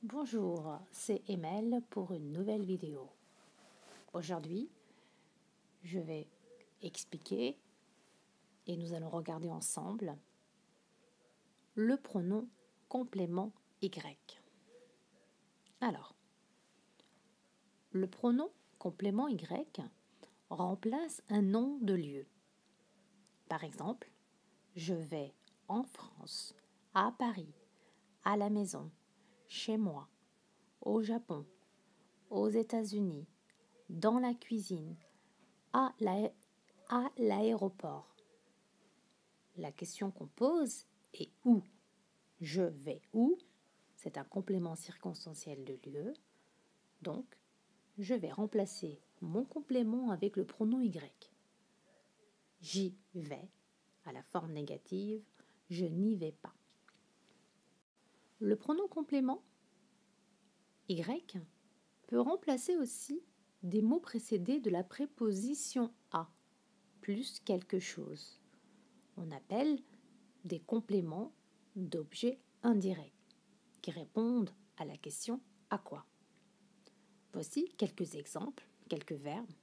Bonjour, c'est Emel pour une nouvelle vidéo. Aujourd'hui, je vais expliquer et nous allons regarder ensemble le pronom complément Y. Alors, le pronom complément Y remplace un nom de lieu. Par exemple, je vais en France, à Paris, à la maison, chez moi, au Japon, aux États-Unis, dans la cuisine, à l'aéroport. La question qu'on pose est où? Je vais où? C'est un complément circonstanciel de lieu. Donc, je vais remplacer mon complément avec le pronom Y. J'y vais, à la forme négative, je n'y vais pas. Le pronom complément Y peut remplacer aussi des mots précédés de la préposition à, plus quelque chose. On appelle des compléments d'objets indirects qui répondent à la question à quoi. Voici quelques exemples, quelques verbes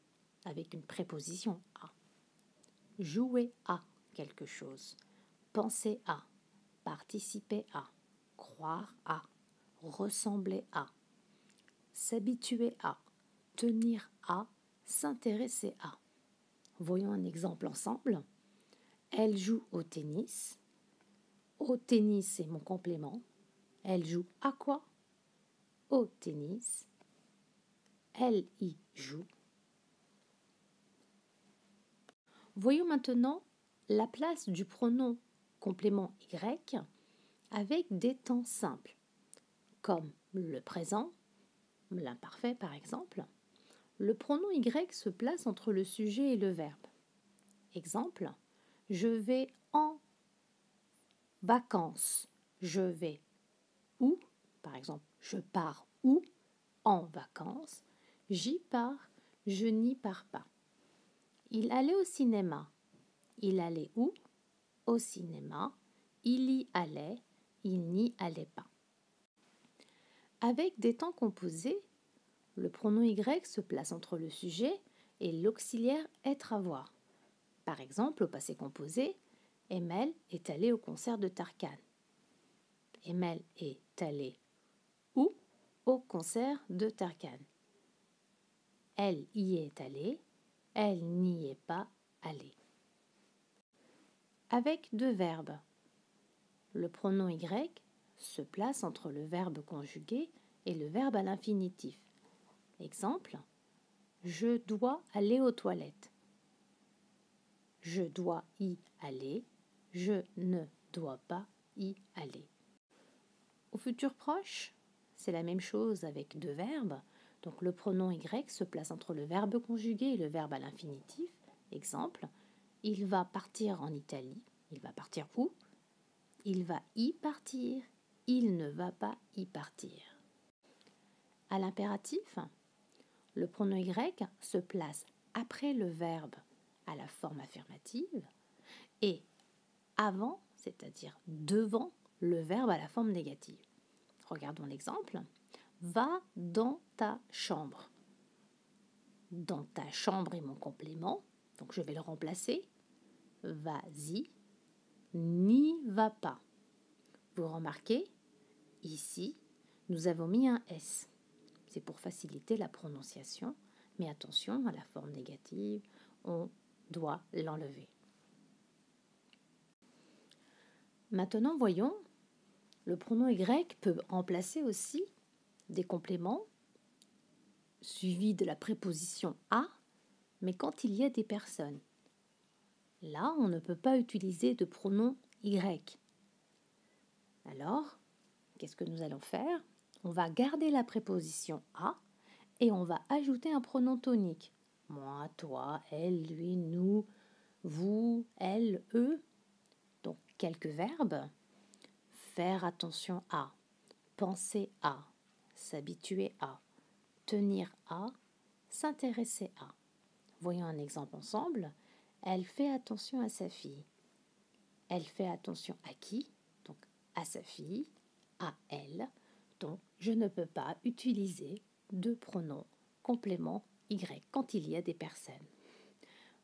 avec une préposition à. Jouer à quelque chose, penser à, participer à, croire à, ressembler à, s'habituer à, tenir à, s'intéresser à. Voyons un exemple ensemble. Elle joue au tennis. Au tennis, c'est mon complément. Elle joue à quoi? Au tennis. Elle y joue. Voyons maintenant la place du pronom complément Y avec des temps simples, comme le présent, l'imparfait par exemple. Le pronom Y se place entre le sujet et le verbe. Exemple, je vais en vacances. Je vais où? Par exemple, je pars où? En vacances. J'y pars. Je n'y pars pas. Il allait au cinéma. Il allait où? Au cinéma. Il y allait. Il n'y allait pas. Avec des temps composés, le pronom Y se place entre le sujet et l'auxiliaire être à voir. Par exemple, au passé composé, Emel est allé au concert de Tarkan. Emel est allé où? Au concert de Tarkan. Elle y est allée. Elle n'y est pas allée. Avec deux verbes, le pronom Y se place entre le verbe conjugué et le verbe à l'infinitif. Exemple, je dois aller aux toilettes. Je dois y aller. Je ne dois pas y aller. Au futur proche, c'est la même chose avec deux verbes. Donc le pronom Y se place entre le verbe conjugué et le verbe à l'infinitif. Exemple, il va partir en Italie. Il va partir où? Il va y partir. Il ne va pas y partir. À l'impératif, le pronom Y se place après le verbe à la forme affirmative et avant, c'est-à-dire devant, le verbe à la forme négative. Regardons l'exemple. Va dans ta chambre. Dans ta chambre est mon complément, donc je vais le remplacer. Vas-y. N'y va pas. Vous remarquez, ici, nous avons mis un S. C'est pour faciliter la prononciation, mais attention à la forme négative, on doit l'enlever. Maintenant, voyons, le pronom Y peut remplacer aussi des compléments suivis de la préposition à, mais quand il y a des personnes. Là, on ne peut pas utiliser de pronom Y. Alors, qu'est-ce que nous allons faire? On va garder la préposition à et on va ajouter un pronom tonique. Moi, toi, elle, lui, nous, vous, elle, eux. Donc, quelques verbes. Faire attention à, penser à, s'habituer à, tenir à, s'intéresser à. Voyons un exemple ensemble. Elle fait attention à sa fille. Elle fait attention à qui? Donc, à sa fille, à elle. Donc, je ne peux pas utiliser de pronom complément Y quand il y a des personnes.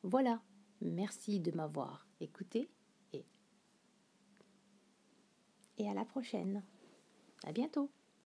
Voilà, merci de m'avoir écouté et à la prochaine. À bientôt.